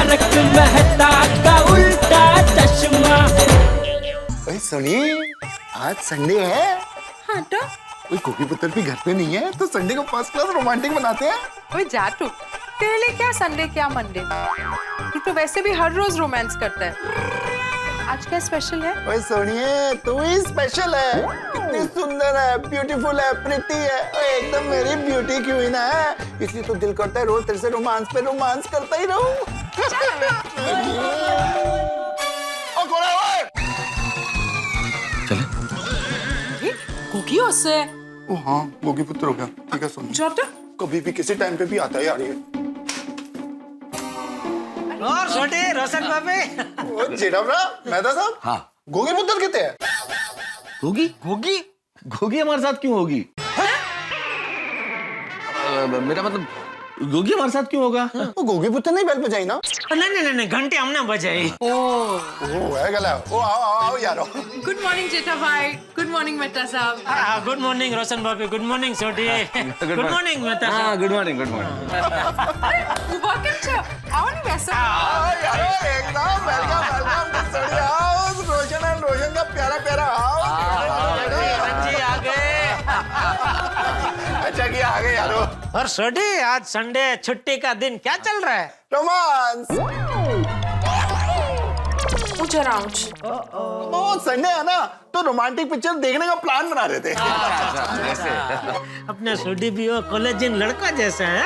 तारक मेहता का उल्टा चश्मा। भाई सुनिए, आज संडे है। हाँ तो कोई गोगी पुत्र भी घर पे नहीं है तो संडे को फर्स्ट क्लास रोमांटिक बनाते हैं। ओए जा तू, तेरे लिए क्या संडे क्या मंडे, तू तो वैसे भी हर रोज रोमांस करता है। आज क्या स्पेशल है? ओए सुनिए, तू ही स्पेशल है। कितनी सुंदर है, ब्यूटीफुल है, प्रिटी है, ओए एकदम मेरी ब्यूटी क्वीन है। इसलिए तो दिल करता है रोज तेरे से रोमांस पे रोमांस करता ही रहूं। चले कुकी से ओ हाँ, गोगी पुत्र हो गया। ठीक है सुनिए, जो तो कभी भी किसी टाइम पे भी आता है यार ये। और छोटे रोशन बाबे। ओ जेठा भरा, मेहता साहब। हाँ। गोगी पुत्र कितने हैं? गोगी गोगी गोगी हमारे साथ क्यों होगी? मेरा मतलब गोगी हमारे साथ क्यों होगा? वो गोगी पुत्र नहीं बेल बजाई ना? नहीं घंटे हमने बजाई। ओ है गला। ओ आओ आओ आओ यारो। गुड मॉर्निंग जेठा भाई, गुड मॉर्निंग मेहता साहब। गुड मॉर्निंग रोशन बाबे, गुड मॉर्निंग छोटी, गुड मॉर्निंग मेहता हाँ, साहब। Good morning good morning. वो केम छे? आओ नहीं वैसा। आओ यारो, एकदम वेलकम वेलकम सड़ी आओ। रोशन का प्यारा प्यारा आओ। जी आ गए। अच्छा कि आ गए यारो। और छोटी आज संडे छुट्टी का दिन, क्या चल रहा है? रोमांस। ओ संडे है ना, तो रोमांटिक पिक्चर देखने का प्लान बना रहे थे। अपने छोटी भी वो कॉलेजियन लड़का जैसा है,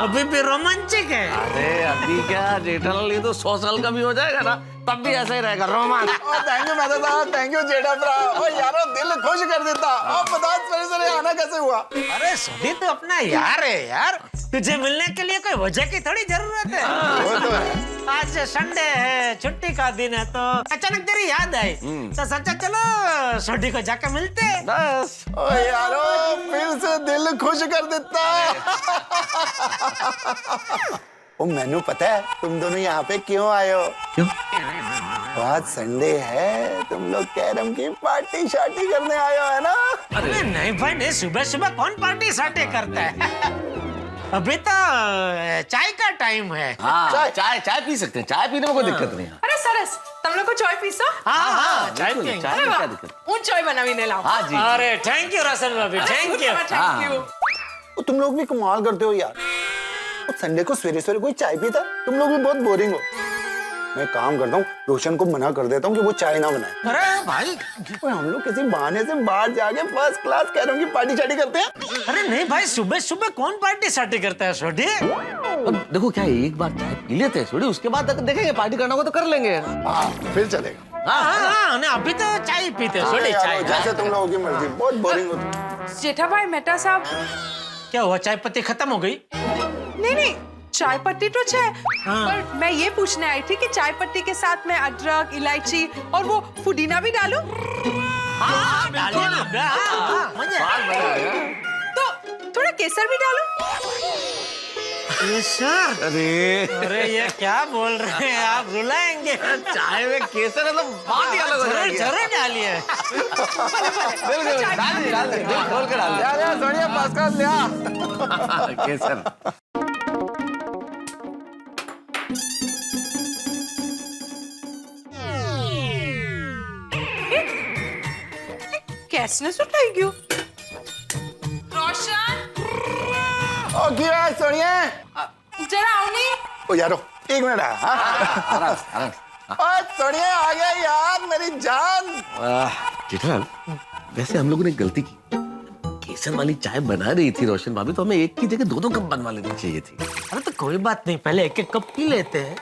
अभी भी रोमांचिक है। अरे अभी क्या जेठालाल, ये तो 100 साल का भी हो जाएगा ना, तब भी ऐसा ही रहेगा रोमांस। थैंक यू मेहता साहब, थैंक यू जेठा भरा। ओ यारो दिल खुश कर देता। और बता सवेरे आना कैसे हुआ? अरे छोटी तो अपना यार है यार, तुझे मिलने के लिए कोई वजह की थोड़ी जरूरत है। वो तो है। आज संडे है, छुट्टी का दिन है, तो अचानक तेरी याद आई तो सोचा चलो छोटी को जाकर मिलते हैं। बस। ओ यारो फिर से दिल खुश कर देता। ओ मैनू पता है तुम दोनों यहाँ पे क्यों आए हो? क्यों? आज संडे है, तुम लोग कैरम की पार्टी शार्टी करने आए हो है ना? अरे नहीं भाई नहीं, सुबह सुबह कौन पार्टी सार्टी करता है? अभी तो चाय का टाइम है। हाँ, चाय चाय पी सकते हैं, चाय पीने में कोई दिक्कत नहीं है। अरे सरस, तुम लोग को चाय पीसो? हाँ चाय बिल्कुल, पियेंगे। चाय में क्या दिक्कत? उन चाय बनावी लाओ। हाँ जी। अरे थैंक यू रोशन भाभी, थैंक यू। Thank you. ओ, तुम लोग भी कमाल करते हो यार। ओ, संडे को सवेरे सवेरे कोई चाय पीता? तुम लोग भी बहुत बोरिंग हो। मैं काम करता हूँ, रोशन को मना कर देता हूँ कि वो चाय ना बनाए। अरे भाई, ओए, हम लोग किसी बहाने से बाहर जाके फर्स्ट क्लास कैरम की पार्टी शार्टी करते हैं। अरे नहीं भाई, सुबह सुबह कौन पार्टी सार्टी करता है छोटी? अब देखो क्या है, एक बार चाय पी लेते हैं थोड़ी, उसके बाद देखेंगे पार्टी करना होगा तो कर लेंगे। हाँ फिर चलेगा। हाँ, अभी तो चाय पीते हैं छोटी, यारो, चाय। जैसे तुम लोगों की मर्जी, बहुत बोरिंग हो। जेठा भाई मेहता साहब, क्या हुआ, चाय पत्ती खत्म हो गई? नहीं चाय पत्ती तो है, पर मैं ये पूछने आई थी कि चाय पत्ती के साथ में अदरक, इलायची और वो पुदीना भी डालूं? हाँ, डालिए ना। मजा आएगा। तो थोड़ा केसर भी डालूं? केसर? अरे ये क्या बोल रहे हैं आप, रुलाएंगे? चाय में केसर है तो बात ही अलग हो जाएगी। जरूर डालिए। बिल्कुल, डाल दे, खोल के डाल दे। सोनिया फर्स्ट क्लास ले आ। केसर। कैसने सुटाई क्यों? रोशन, ओ क्या है सोनिया? जरा आओ नहीं। ओ यारो एक मिनट आ। आराम से, आराम से। ओ सोनिया आ गया यार मेरी जान। जेठालाल, वैसे हम लोगों ने गलती की, केसर वाली चाय बना रही थी रोशन भाभी, तो हमें एक की जगह दो कप बनवा लेनी चाहिए थी। अरे तो कोई बात नहीं, पहले एक एक कप पी लेते हैं,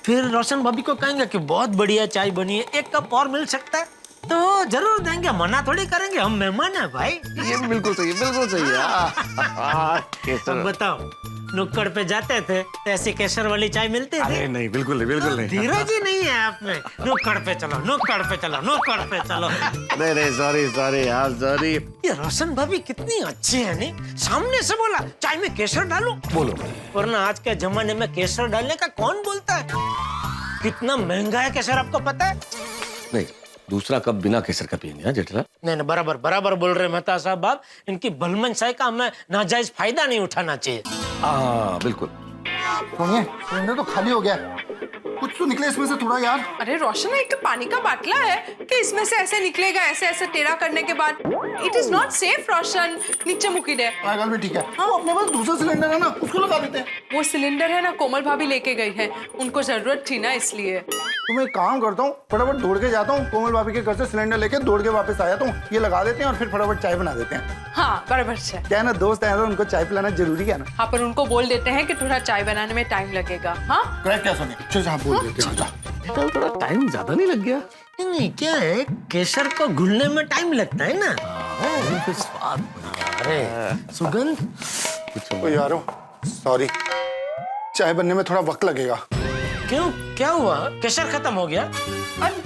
फिर रोशन भाभी को कहेंगे कि बहुत बढ़िया चाय बनी है, एक कप और मिल सकता है तो जरूर देंगे, मना थोड़ी करेंगे, हम मेहमान है भाई। ये बिल्कुल सही है, बिल्कुल सही है। केसर। अब बताओ, नुक्कड़ पे जाते थे तो ऐसी केसर वाली चाय मिलती थी? अरे नहीं, बिल्कुल नहीं, बिल्कुल नहीं। धीरज ही नहीं है आप में। नुक्कड़ पे चलो, नुक्कड़ पे चलो, नुक्कड़ पे चलो। नहीं, सॉरी यार, सॉरी। ये रोशन भाभी कितनी अच्छी है नहीं, सामने से बोला चाय में केसर डालो, बोलो। वरना आज के जमाने में केसर डालने का कौन बोलता है? कितना महंगा है केसर, आपको पता है? नहीं, दूसरा कप बिना केसर का पियेंगे। हाँ जेठालाल? नहीं, बराबर बोल रहे मेहता साहब आप, इनकी भलमनसाई का हमें नाजायज फायदा नहीं उठाना चाहिए। हाँ बिल्कुल। सोनिया सिलेंडर तो खाली हो गया। कुछ तो निकले इसमें से थोड़ा यार। अरे रोशन, एक पानी का बाटला है कि इसमें से ऐसे निकलेगा, ऐसे ऐसे टेढ़ा करने के बाद। इट इज नॉट सेफ रोशन, नीचे मुकी दे। पागल भी ठीक है। हाँ, अपने पास दूसरा सिलेंडर है ना, उसको लगा देते हैं। वो सिलेंडर है ना, कोमल भाभी लेके गई है, उनको जरूरत थी ना इसलिए। तो मैं एक काम करता हूँ, फटाफट दौड़ के जाता हूँ, कोमल भाभी के घर से सिलेंडर लेके दौड़ के वापस आ जाता हूँ। ये लगा देते हैं और फिर फटाफट चाय बना देते हैं। हाँ बराबर है। क्या है ना, दोस्त है तो उनको चाय पिलाना जरूरी है ना। हाँ, पर उनको बोल देते हैं कि थोड़ा चाय बनाने में टाइम लगेगा। हाँ करेक्ट क्या सुनिए, चलो हाँ बोल देते हैं। कल थोड़ा टाइम ज्यादा नहीं लग गया? नहीं, क्या है, केसर को घुलने में टाइम लगता है ना। फिर स्वाद अरे सुगंध। ओ यारो सॉरी, चाय बनने में थोड़ा वक्त लगेगा। क्यों, क्या हुआ? केसर खत्म हो गया?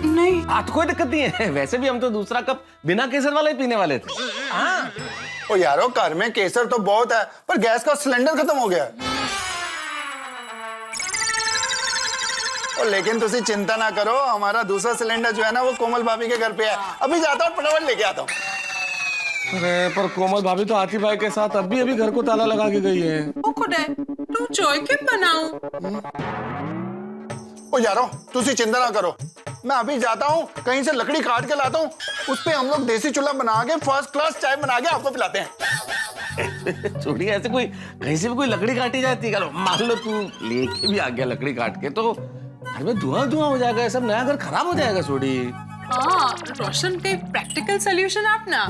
नहीं, आज कोई दिक्कत नहीं है, वैसे भी हम तो दूसरा कप बिना केसर वाला ही पीने वाले थे। हाँ, ओ यारो, घर में केसर तो बहुत है, पर गैस का सिलेंडर खत्म हो गया है। और लेकिन तुसी चिंता ना करो, हमारा दूसरा सिलेंडर जो है ना, वो कोमल भाभी के घर पे है। अभी जाता हूँ, फटाफट लेके आता हूँ। अरे पर कोमल भाभी तो हाथी भाई के साथ अभी घर को ताला लगा के गई है। वो खुद है, तुम चाय क्यों बनाऊं? ओ यारो, तुसी चिंता ना करो, मैं अभी जाता हूँ, कहीं से लकड़ी काट के लाता हूँ, उस पे हम लोग देसी चूल्हा बना के फर्स्ट क्लास चाय बना के आपको पिलाते हैं। छोड़ी, ऐसे कोई कहीं से भी कोई लकड़ी काटी जाती है, मान लो तू लेके भी आ गया लकड़ी काट के, तो घर में धुआं धुआं हो जाएगा, सब नया घर खराब हो जाएगा। छोड़ी, हाँ रोशन के प्रैक्टिकल सॉल्यूशन आप ना।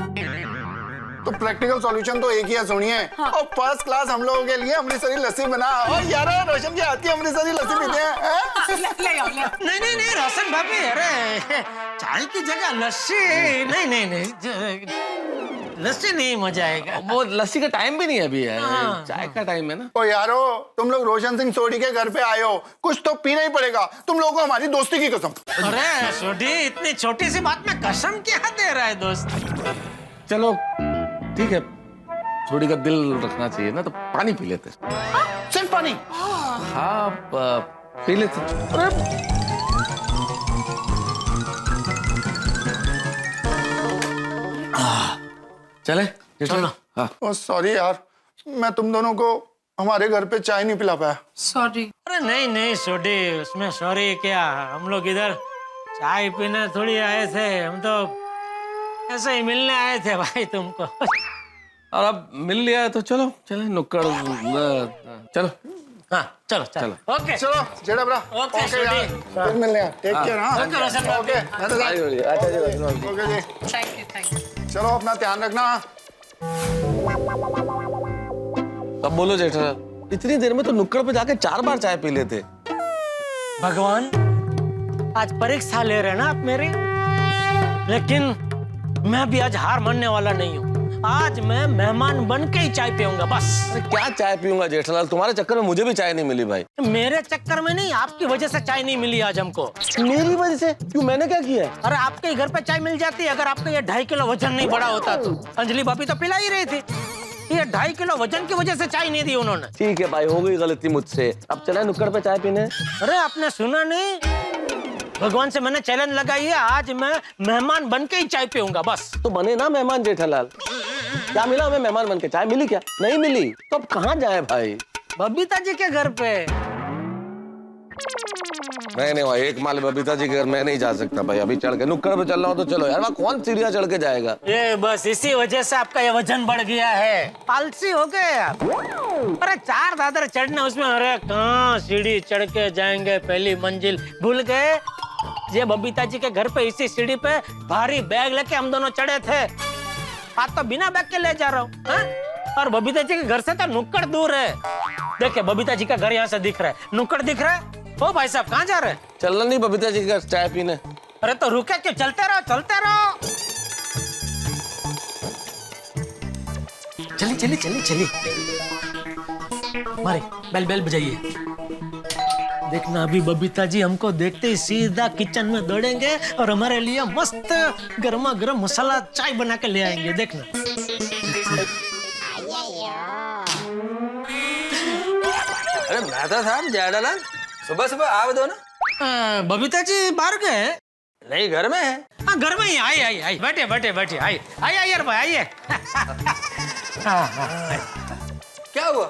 तो प्रैक्टिकल सॉल्यूशन तो एक ही है, सुनिए। हाँ। और फर्स्ट क्लास हम लोगों के लिए अमृतसरी लस्सी बना। और यार, रोशन की हाथ की अमृतसरी लस्सी पीते हैं। ले आओ, ले आओ। नहीं रोशन भाभी, अरे चाय की जगह लस्सी। नहीं, लस्सी नहीं, मजा आएगा। वो लस्सी का टाइम भी नहीं है अभी, है चाय का टाइम है ना। ओ यारो, तुम लोग रोशन सिंह सोडी के घर पे आए हो, कुछ तो पीना ही पड़ेगा। तुम लोगों को हमारी दोस्ती की कसम। अरे छोटी, इतनी छोटी सी बात में कसम क्या दे रहा है दोस्त? चलो ठीक है, छोड़ी का दिल रखना चाहिए ना, तो पानी पी लेते। सिर्फ पानी? हाँ पी लेते। अरे चले चलो। हाँ। ओ सॉरी यार, मैं तुम दोनों को हमारे घर पे चाय नहीं पिला पाया। सॉरी। अरे नहीं छोटी, उसमें सॉरी क्या, हम लोग इधर चाय पीने थोड़ी आए थे, हम तो ऐसे ही मिलने आए थे भाई तुमको। और अब मिल लिया है तो चलो चले नुक्कड़। चलो हाँ चलो। ओके चलो जेड़ा ब्रा। ओके, यार, छोटी। फिर मिलने हैं। Take care. हाँ ओके, रोशन भाई। ओके, अच्छा जी। ओके जी, थैंक यू। चलो अपना ध्यान रखना। अब बोलो जेठा, इतनी देर में तो नुक्कड़ पे जाके 4 बार चाय पी लेते। भगवान, आज परीक्षा ले रहे हैं ना आप मेरी, लेकिन मैं भी आज हार मानने वाला नहीं हूँ। आज मैं मेहमान बन के ही चाय पीऊंगा बस। अरे क्या चाय पीऊंगा जेठालाल, तुम्हारे चक्कर में मुझे भी चाय नहीं मिली भाई। मेरे चक्कर में नहीं, आपकी वजह से चाय नहीं मिली आज हमको। मेरी वजह से? क्यों, मैंने क्या किया? अरे आपके ही घर पे चाय मिल जाती, अगर आपका ये 2.5 किलो वजन नहीं बढ़ा होता तो। अंजलि भाभी तो पिला ही रही थी, ये 2.5 किलो वजन की वजह से चाय नहीं दी उन्होंने। ठीक है भाई, हो गई गलती मुझसे, अब चले नुक्कड़ पे चाय पीने। अरे आपने सुना नहीं, भगवान से मैंने चैलेंज लगाई है, आज मैं मेहमान बन के ही चाय पीऊंगा बस। तो बने ना मेहमान जेठालाल। क्या मिला हमें मेहमान बन के? चाय मिली क्या? नहीं मिली, तो अब कहाँ जाए भाई? बबीता जी के घर पे। नहीं भाई, एक माल बबीता जी के घर मैं नहीं जा सकता भाई। अभी चढ़ के नुक्कड़ पे चल रहा हूँ तो चलो यार, वहाँ कौन सीढ़ियाँ चढ़ के जाएगा? ये बस इसी वजह से आपका ये वजन बढ़ गया है, आलसी हो गए आप। अरे 4 दादर चढ़ने उसमें, अरे कहाँ सीढ़ी चढ़ के जाएंगे, पहली मंजिल भूल गए। ये बबीता जी के घर पे इसी सीढ़ी पे भारी बैग लेके हम दोनों चढ़े थे, आज तो बिना बैग के ले जा रहा हूँ। और बबीता जी के घर से तो नुक्कड़ दूर है। देखिए बबीता जी का घर यहाँ से दिख रहा है, नुक्कड़ दिख रहा है। ओ भाई साहब, कहाँ जा रहे हैं? चलना नहीं बबीता जी के घर चाय पीने? अरे तो रुके क्यों, चलते रहो चलते रहो। चलिए मारे बेल बेल बजाइए। देखना अभी बबीता जी हमको देखते ही सीधा किचन में दौड़ेंगे और हमारे लिए मस्त गर्मा गर्म मसाला चाय बना के ले आएंगे, देखना। अरे मेहता साहब, जेठालाल सुबह सुबह आ दो ना। बबीता जी बाहर गए? नहीं, घर में है। हाँ घर में ही। आई बैठे आइए यार भाई, आइए। क्या हुआ?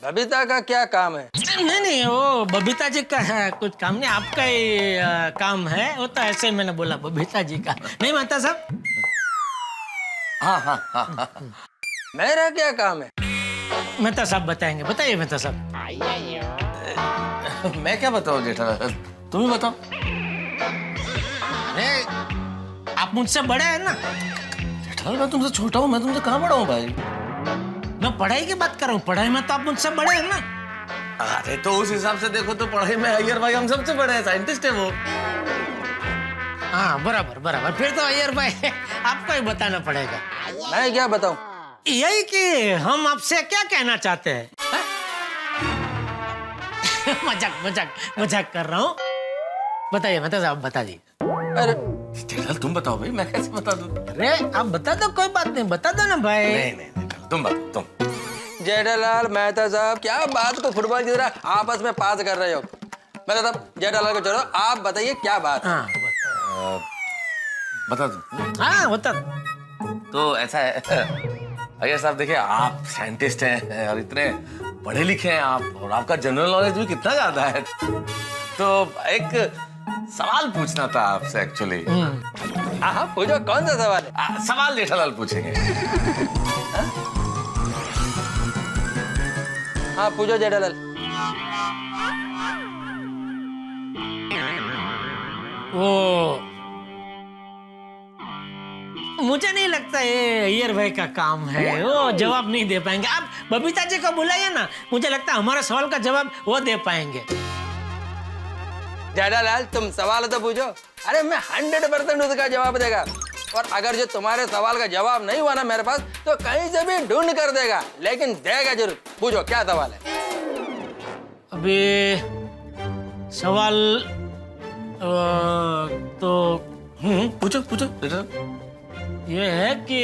बबीता का क्या काम है? नहीं नहीं, वो बबीता जी का है, कुछ काम नहीं, आपका ही काम है। वो तो ऐसे ही मैंने बोला बबीता जी का, नहीं मेहता साहब? हाँ। मेरा क्या काम है? मेहता साहब बताएंगे, बताइए मेहता साहब। मैं क्या बताऊँ जेठालाल, तुम ही बताओ। अरे आप मुझसे बड़े हैं ना। जेठालाल मैं तुमसे छोटा हूँ, मैं तुमसे कहाँ बड़ा हूँ भाई? मैं पढ़ाई की बात कर रहा हूँ, पढ़ाई में तो आप मुझसे बड़े हैं ना। अरे तो उस हिसाब से देखो तो पढ़ाई में अय्यर भाई हम सबसे बड़े हैं, साइंटिस्ट है वो। हाँ बराबर बराबर, फिर तो अय्यर भाई आपको ही बताना पड़ेगा। मैं क्या बताऊं? यही कि हम आपसे क्या कहना चाहते हैं। मजाक कर रहा हूँ। बताइए मेहता साहब, बता दीजिए। अरे जेठालाल तुम बताओ भाई, मैं कैसे बता दूँ? अरे आप बता दो, कोई बात नहीं, बता दो ना भाई। नहीं तुम बताओ तुम। जेठालाल मेहता साहब क्या बात को फुटबॉल की तरह आपस में पास कर रहे हो? मेहता साहब जेठालाल को छोड़ो, आप बताइए क्या बात है? हाँ बता दो। हाँ बता। तो ऐसा है अय्यर साहब, देखिए आप साइंटिस्ट हैं और इतने पढ़े लिखे हैं आप, और आपका जनरल नॉलेज भी कितना ज्यादा है, तो एक सवाल पूछना था आपसे एक्चुअली। हाँ पूछो, कौन सा सवाल है? सवाल जेठालाल पूछेंगे। हाँ पूछो जेठालाल। वो मुझे नहीं लगता ये अय्यर भाई का काम है, वो जवाब नहीं दे पाएंगे। आप बबीता जी को बुलाइए ना, मुझे लगता है हमारे सवाल का जवाब वो दे पाएंगे। जेठालाल तुम सवाल तो पूछो। अरे मैं 100% उसका जवाब देगा, और अगर जो तुम्हारे सवाल का जवाब नहीं हुआ ना मेरे पास, तो कहीं से भी ढूंढ कर देगा, लेकिन देगा जरूर। पूछो क्या सवाल है? अभी सवाल तो पूछो जेठालाल। ये है कि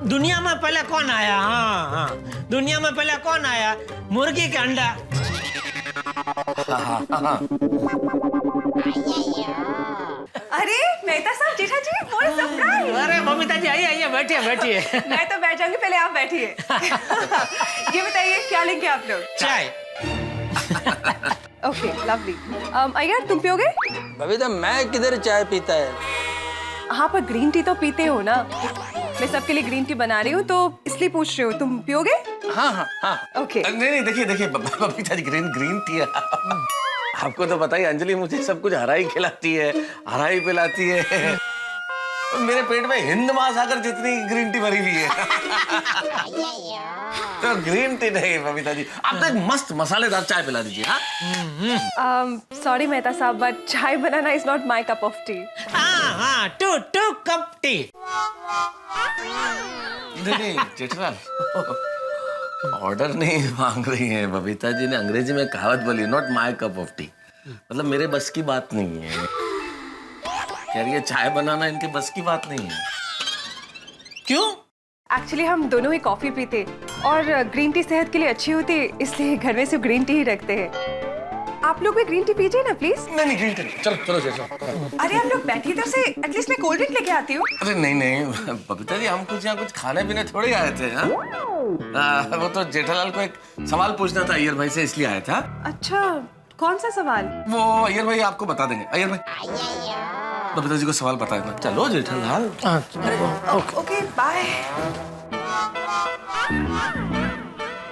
दुनिया में पहले कौन आया? हाँ दुनिया में पहले कौन आया? मुर्गी का अंडा। अरे मेहता साहब, जेठा जी, what a surprise! अरे बबीता जी आइए बैठिए। मैं तो बैठ जाऊंगी, पहले आप बैठिए। ये बताइए क्या लेंगे आप लोग? चाय। Okay lovely. अय्यर तुम पियोगे? बबीता मैं किधर चाय पीता है? हाँ पर ग्रीन टी तो पीते हो ना। मैं सबके लिए ग्रीन टी बना रही हूँ, तो इसलिए पूछ रही हूँ, तुम पियोगे? हाँ। ओके। नहीं देखिए बबीता जी, ग्रीन टी है। आपको तो पता ही, अंजलि मुझे सब कुछ हरा ही खिलाती है, हरा ही पिलाती है। मेरे पेट में हिंद महासागर जितनी ग्रीन टी भरी हुई है। तो ग्रीन टी नहीं बबीता जी, आप तो एक मस्त मसालेदार चाय पिला दीजिए। सॉरी मेहता साहब, बट चाय बनाना is not my cup of tea. हाँ टू कप टी। नहीं जेठालाल, ऑर्डर नहीं मांग रही है बबीता जी ने, अंग्रेजी में कहावत बोली, not my cup of T, मतलब मेरे बस की बात नहीं है। कह रही है चाय बनाना इनके बस की बात नहीं है। क्यों? एक्चुअली हम दोनों ही कॉफी पीते, और ग्रीन टी सेहत के लिए अच्छी होती है, इसलिए घर में सिर्फ ग्रीन टी ही रखते हैं। आप लोग भी ग्रीन टी पीजिए ना प्लीज। नहीं ग्रीन टी नहीं, चलो जेठालाल। अरे आप लोग बैठिए तो से, एटलीस्ट मैं कोल्ड ड्रिंक लेके आती हूँ। अरे नहीं बबीता जी, हम कुछ यहाँ कुछ खाने पीने थोड़े आए थे। वो तो जेठालाल को एक सवाल पूछना था अय्यर भाई से, इसलिए आया था। अच्छा कौन सा सवाल? वो अय्यर भाई आपको बता देंगे। अय्यर भाई बबीता जी को सवाल बता देना। चलो जेठालाल। Okay bye.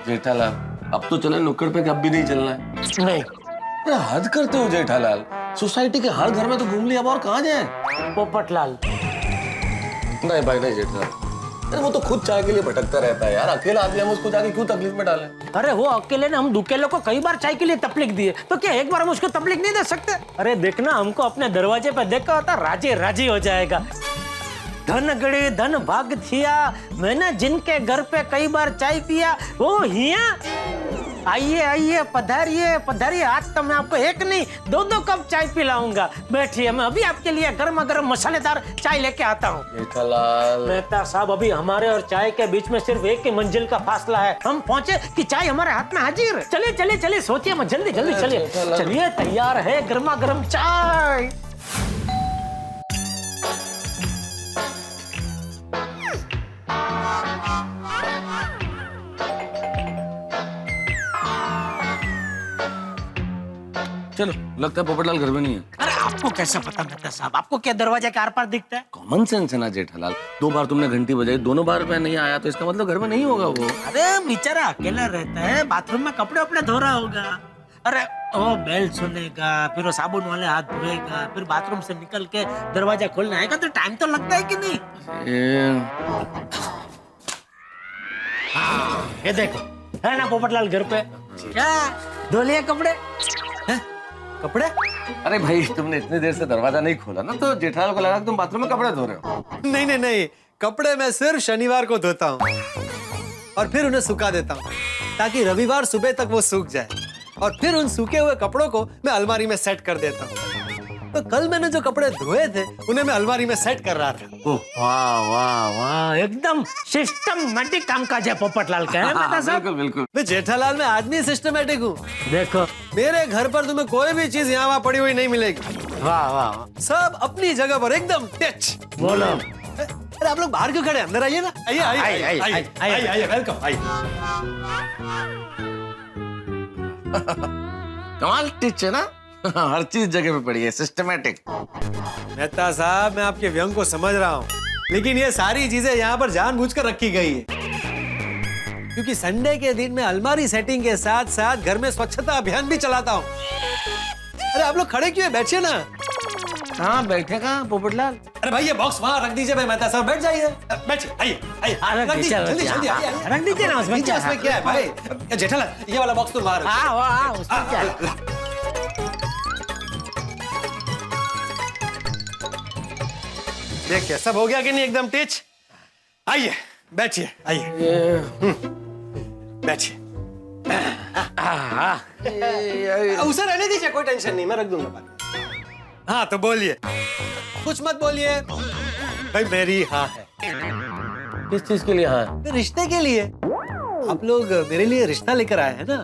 जेठालाल अब तो चले नुक्कड़ पे, कब भी नहीं चलना है। नहीं। अरे हद करते हो जेठालाल, सोसाइटी के हर घर में तो घूम लिया, अब और कहाँ जाए? पोपटलाल। नहीं भाई नहीं जेठालाल, अरे वो तो खुद चाय के लिए भटकता रहता है यार, अकेला आदमी, हम उसको जाके क्यों तकलीफ में डालें? अरे वो अकेले ने हम दुकेले को कई बार चाय के लिए तकलीफ दी है, तो क्या एक बार हम उसको तकलीफ नहीं दे सकते? अरे देखना, हमको अपने दरवाजे पे देखा होता राजी हो जाएगा। धन गड़े धन भाग थिया, मैंने जिनके घर पे कई बार चाय पिया वो हिया। आइए पधारिए, आज तो मैं आपको एक नहीं 2 कप चाय पिलाऊंगा। बैठिए, मैं अभी आपके लिए गर्मा गर्म मसालेदार चाय लेके आता हूँ। जेठालाल मेहता साहब, अभी हमारे और चाय के बीच में सिर्फ एक ही मंजिल का फासला है, हम पहुंचे कि चाय हमारे हाथ में हाजिर। चलिए सोचिए मत, जल्दी चलिए, तैयार है गर्मा गर्म चाय। चलो, लगता है पोपटलाल घर में नहीं है। अरे आपको कैसे पता मेहता साहब? आपको क्या दरवाजे के आर पार दिखता है? कॉमन सेंस है ना जेठालाल। 2 बार तुमने घंटी बजाई, दोनों बार मैं नहीं आया तो इसका मतलब घर में नहीं होगा वो। अरे बेचारा अकेला रहता है, बाथरूम में कपड़े वपड़े धो रहा होगा। अरे वो बेल सुनेगा, फिर वो साबुन वाले हाथ धोएगा, फिर बाथरूम से निकल के दरवाजा खोलने आएगा तो टाइम तो लगता है कि नहीं? ये देखो, है ना पोपटलाल घर पे? क्या धो लिए कपड़े? हैं? कपड़े? अरे भाई, तुमने इतनी देर से दरवाजा नहीं खोला ना, तो जेठालाल को लगा कि तुम बाथरूम में कपड़े धो रहे हो। नहीं नहीं नहीं, कपड़े मैं सिर्फ शनिवार को धोता हूँ और फिर उन्हें सुखा देता हूँ ताकि रविवार सुबह तक वो सूख जाए, और फिर उन सूखे हुए कपड़ों को मैं अलमारी में सेट कर देता हूँ। तो कल मैंने जो कपड़े धोए थे उन्हें मैं अलमारी में सेट कर रहा था। वाह वाह वाह, एकदम सिस्टमैटिक कामकाज है पोपटलाल का, है मेहता साहब? बिल्कुल बिल्कुल। मैं जेठालाल में आदमी सिस्टमेटिक हूँ। देखो, मेरे घर पर तुम्हें कोई भी चीज यहाँ वहाँ पड़ी हुई नहीं मिलेगी। वाह वाह वाह। सब अपनी जगह पर एकदम टच। बोलो। अरे आप लोग बाहर क्यों खड़े हैं? अंदर आइए ना। आइए आइए आइए आइए आइए आइए, वेलकम आइए। कमाल टिच है ना। हर चीज जगह पे पड़ी है, सिस्टमैटिक। मेहता साहब, मैं आपके व्यंग को समझ रहा हूँ, लेकिन ये सारी चीजें यहाँ पर जानबूझकर रखी गई है क्योंकि संडे के दिन मैं अलमारी सेटिंग के साथ साथ घर में स्वच्छता अभियान भी चलाता हूँ। अरे आप लोग खड़े क्यों हैं? बैठिए ना। हाँ, बैठेगा पोपटलाल। अरे भाई, ये बॉक्स वहाँ रख दीजिए भाई। मेहता साहब बैठ जाइए, बैठिए, आइए आइए, रख दीजिए जल्दी जल्दी, आइए रख दीजिए ना उसमें। नीचे उसमें क्या है भाई? जेठालाल, ये वाला बॉक्स तो बाहर। हाँ वाह, उसमें क्या है? देखिए, सब हो गया कि नहीं? एकदम टिच। आइए बैठिए, आइए बैठिए। उसे रहने दीजिए, कोई टेंशन नहीं, मैं रख दूंगा बाद में। हाँ तो बोलिए, कुछ मत बोलिए भाई। मेरी हाँ है। किस चीज के लिए? हाँ, रिश्ते के लिए। आप लोग मेरे लिए रिश्ता लेकर आए हैं ना,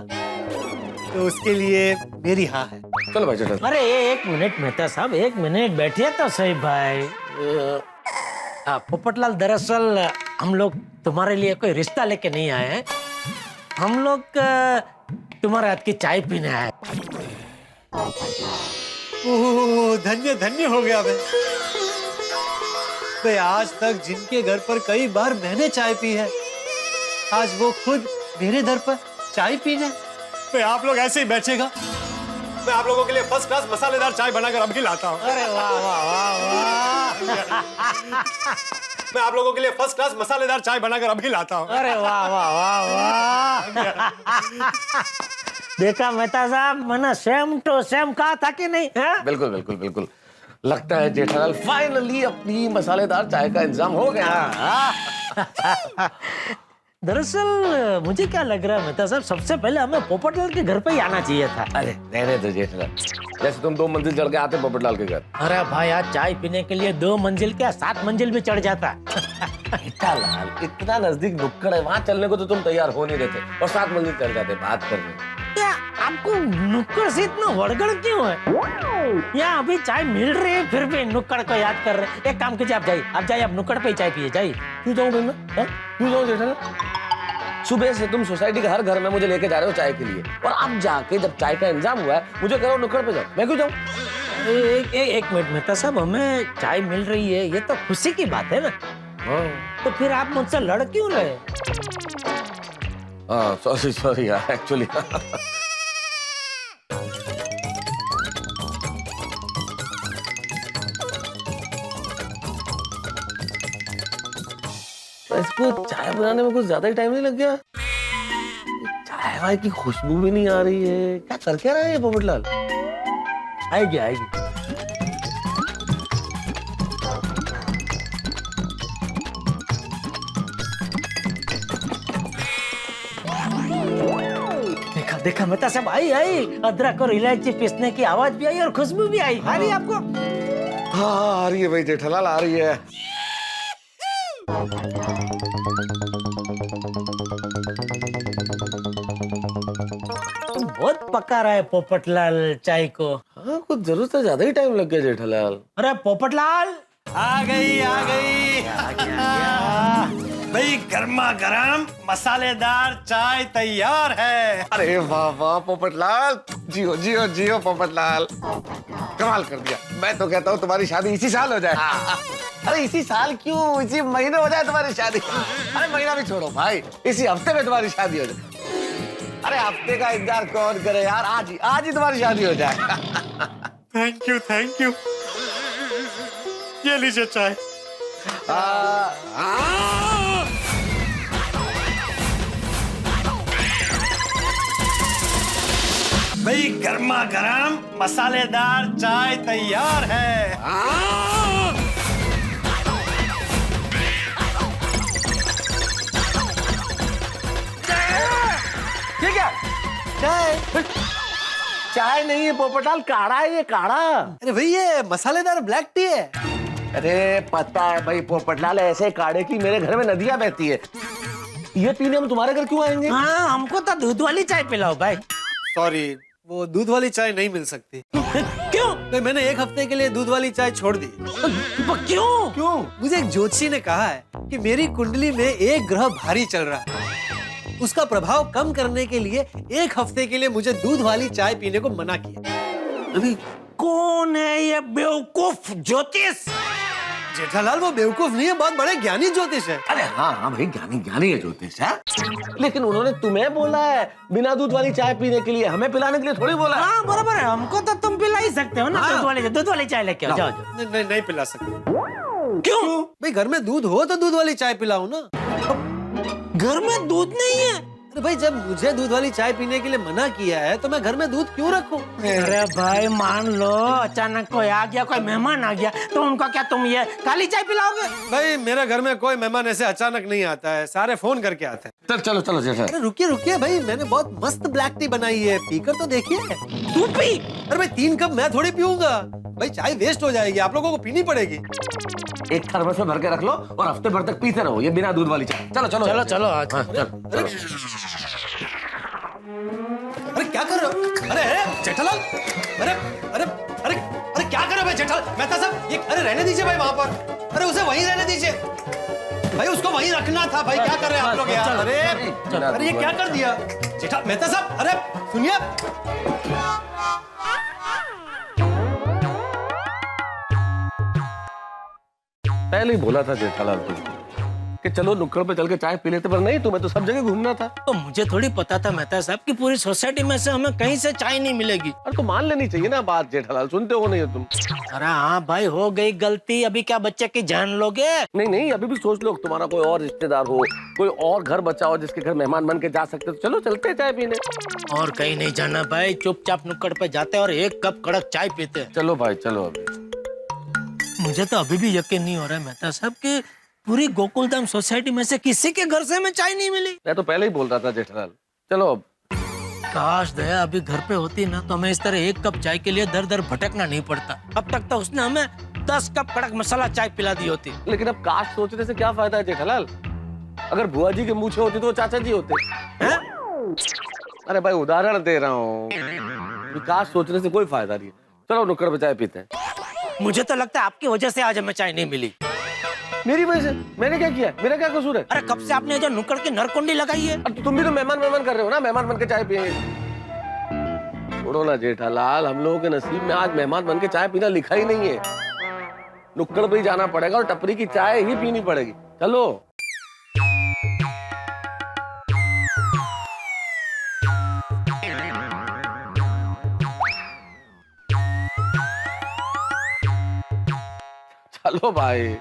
तो उसके लिए मेरी हाँ है। चलो भाई जेठालाल। अरे एक मिनट मेहता साहब, एक मिनट बैठिए तो सही भाई। पोपटलाल, दरअसल हम लोग तुम्हारे लिए कोई रिश्ता लेके नहीं आए हैं, हम लोग तुम्हारे हाथ की चाय पीने आए। ओह, धन्य धन्य हो गया मैं आज तक जिनके घर पर कई बार मैंने चाय पी है, आज वो खुद मेरे दर पर चाय पीने। मैं आप लोग ऐसे ही बैठेगा, मैं आप लोगों के लिए फर्स्ट क्लास मसालेदार चाय बनाकर अभी लाता हूँ। अरे वाह वाह वाह वाह। मैं आप लोगों के लिए फर्स्ट क्लास मसालेदार चाय बनाकर अभी लाता हूँ। अरे वाह वाह वाह वाह। देखा मेहता साहब, मैंने सेम टू सेम कहा था कि नहीं? बिल्कुल बिल्कुल बिल्कुल। लगता है जेठालाल फाइनली अपनी मसालेदार चाय का इंतजाम हो गया। दरअसल मुझे क्या लग रहा है मेहता साहब, सबसे पहले हमें पोपटलाल के घर पे ही आना चाहिए था। अरे रहने दो जेठालाल, जैसे तुम 2 मंजिल चढ़ के आते पोपटलाल के घर। अरे भाई, आज चाय पीने के लिए 2 मंजिल क्या 7 मंजिल भी चढ़ जाता। जेठालाल, इतना नजदीक नुक्कड़ है, वहाँ चलने को तो तुम तैयार हो नहीं देते और 7 मंजिल चढ़ जाते बात करने। क्या आपको नुक्कड़ से इतना वड़गड़ क्यों है? यहाँ अभी चाय मिल रही है फिर भी नुक्कड़ को याद कर रहे। एक काम कीजिए, आप जाइए, आप नुक्कड़ पे ही चाय पिए, जाइए। क्यों जाऊँ मैं? क्यों जाऊँ जेठालाल? सुबह से तुम सोसाइटी के हर घर में मुझे लेके जा रहे हो चाय के लिए, और अब जाके जब चाय का इंतजाम हुआ है मुझे कहो नुक्कड़ पे जाओ, मैं क्यों जाऊँ? एक मिनट मेहता साहब, हमें चाय मिल रही है, ये तो खुशी की बात है ना। तो फिर आप मुझसे लड़ क्यों रहे? हाँ सॉरी यार, एक्चुअली इसको चाय बनाने में कुछ ज्यादा ही टाइम नहीं लग गया? चाय वाय की खुशबू भी नहीं आ रही है, क्या कर क्या रहा है ये पोपटलाल? आएगी। देखा मेहता साहब, आई अदरक और इलायची पीसने की आवाज भी आई और खुशबू भी आई। आ रही है आपको? हाँ आ रही है भाई जेठालाल, आ रही है। बहुत पका रहा है पोपटलाल चाय को। हाँ, कुछ जरूरत से ज्यादा ही टाइम लग गया जेठालाल। अरे पोपटलाल, आ गई भाई, गर्मा गर्म मसालेदार चाय तैयार है। अरे वाह वाह पोपटलाल, जियो जियो जियो पोपटलाल, कमाल कर दिया। मैं तो कहता हूँ तुम्हारी शादी इसी साल हो जाए। अरे इसी साल क्यों, इसी महीने हो जाए तुम्हारी शादी। अरे महीना भी छोड़ो भाई, इसी हफ्ते में तुम्हारी शादी हो जाए। अरे हफ्ते का इंतजार कौन करे यार, आज ही तुम्हारी शादी हो जाए। Thank you. ये लीजिए चाय। भाई गर्मा गर्म मसालेदार चाय तैयार है। ठीक है, चाय नहीं है पोपटलाल, काढ़ा है ये, काढ़ा। अरे भाई ये मसालेदार ब्लैक टी है। अरे पता है भाई पोपटलाल, ऐसे काढ़े की मेरे घर में नदियां बहती है। ये पीने हम तुम्हारे घर क्यों आएंगे? हाँ, हमको तो दूध वाली चाय पिलाओ भाई। सॉरी, वो दूध वाली चाय नहीं मिल सकती। क्यों? तो मैंने एक हफ्ते के लिए दूध वाली चाय छोड़ दी। क्यों? मुझे एक ज्योतिषी ने कहा है कि मेरी कुंडली में एक ग्रह भारी चल रहा है। उसका प्रभाव कम करने के लिए एक हफ्ते के लिए मुझे दूध वाली चाय पीने को मना किया। अभी कौन है ये बेवकूफ ज्योतिष? जेठालाल वो बेवकूफ नहीं है, बहुत बड़े ज्ञानी ज्योतिष है। अरे हाँ भाई, ज्ञानी है ज्योतिष है, लेकिन उन्होंने तुम्हें बोला है बिना दूध वाली चाय पीने के लिए, हमें पिलाने के लिए थोड़ी बोला है। हाँ बराबर है, हमको तो तुम पिला ही सकते हो ना। हाँ। दूध वाली चाय लेके आओ, जाओ। नहीं पिला सकते। क्यों? भाई घर में दूध हो तो दूध वाली चाय पिलाऊं ना। घर में दूध नहीं है? अरे भाई जब मुझे दूध वाली चाय पीने के लिए मना किया है तो मैं घर में दूध क्यों रखूं? अरे भाई मान लो अचानक कोई आ गया, कोई मेहमान आ गया, तो उनको क्या तुम ये काली चाय पिलाओगे? भाई मेरे घर में कोई मेहमान ऐसे अचानक नहीं आता है, सारे फोन करके आते हैं। चलो जेठा। अरे रुकिए भाई, मैंने बहुत मस्त ब्लैक टी बनाई है, पीकर तो देखिए। तू पी। अरे भाई 3 कप मैं थोड़ी पीऊंगा भाई, चाय वेस्ट हो जाएगी, आप लोगों को पीनी पड़ेगी। एक थर्मस में भर के रख लो और हफ्ते भर तक पीते रहो ये बिना दूध वाली चाय। चलो आज। हाँ, चलो। अरे क्या कर रहे हो? अरे जेठालाल, अरे क्या कर रहे हो भाई जेठालाल? मेहता साहब ये, अरे रहने दीजिए भाई वहां पर। अरे उसे वहीं रहने दीजिए भाई, उसको वहीं रखना था भाई। क्या कर रहे हैं आप लोग यार? अरे ये क्या कर दिया जेठा मेहता साहब? अरे सुनिए, पहले ही बोला था जेठालाल तुमको कि चलो नुक्कड़ पे चल के चाय पी लेते, पर नहीं, तुम्हें तो सब जगह घूमना था। तो मुझे थोड़ी पता था मेहता साहब कि पूरी सोसाइटी में से हमें कहीं से चाय नहीं मिलेगी। अरे तो मान लेनी चाहिए ना बात जेठालाल, सुनते हो नहीं हो तुम? अरे हाँ भाई, हो गई गलती, अभी क्या बच्चे की जान लोगे? नहीं, अभी भी सोच लो, तुम्हारा कोई और रिश्तेदार हो, कोई और घर बचा हो जिसके घर मेहमान बन के जा सकते, तो चलो चलते चाय पीने। और कहीं नहीं जाना भाई, चुपचाप नुक्कड़ पे जाते और एक कप कड़क चाय पीते। चलो भाई चलो। अभी मुझे तो अभी भी यकीन नहीं हो रहा है मेहता साहब कि पूरी गोकुलधाम सोसाइटी में से किसी के घर से हमें चाय नहीं मिली। मैं तो पहले ही बोल रहा था जेठालाल, चलो अब। काश दया अभी घर पे होती ना, तो हमें इस तरह एक कप चाय के लिए दर दर भटकना नहीं पड़ता। अब तक तो उसने हमें 10 कप कड़क मसाला चाय पिला दी होती। लेकिन अब काश सोचने से क्या फायदा है जेठालाल? अगर बुआ जी के मुँह होती तो चाचा जी होते हैं। अरे भाई उदाहरण दे रहा हूँ, काश सोचने से कोई फायदा नहीं है। चलो नुक्कड़ पे चाय पीते हैं। मुझे तो लगता है आपकी वजह से आज हमें चाय नहीं मिली। मेरी वजह से? मैंने क्या किया? मेरा क्या कसूर है? अरे कब से आपने जो नुक्कड़ की नरकुंडी लगाई है? तो तुम भी तो मेहमान कर रहे हो ना, मेहमान बन के चाय पिएंगे। छोड़ो ना जेठालाल, हम लोगों के नसीब में आज मेहमान बन के चाय पीना लिखा ही नहीं है। नुक्कड़ पे ही जाना पड़ेगा और टपरी की चाय ही पीनी पड़ेगी। चलो। चलो भाई।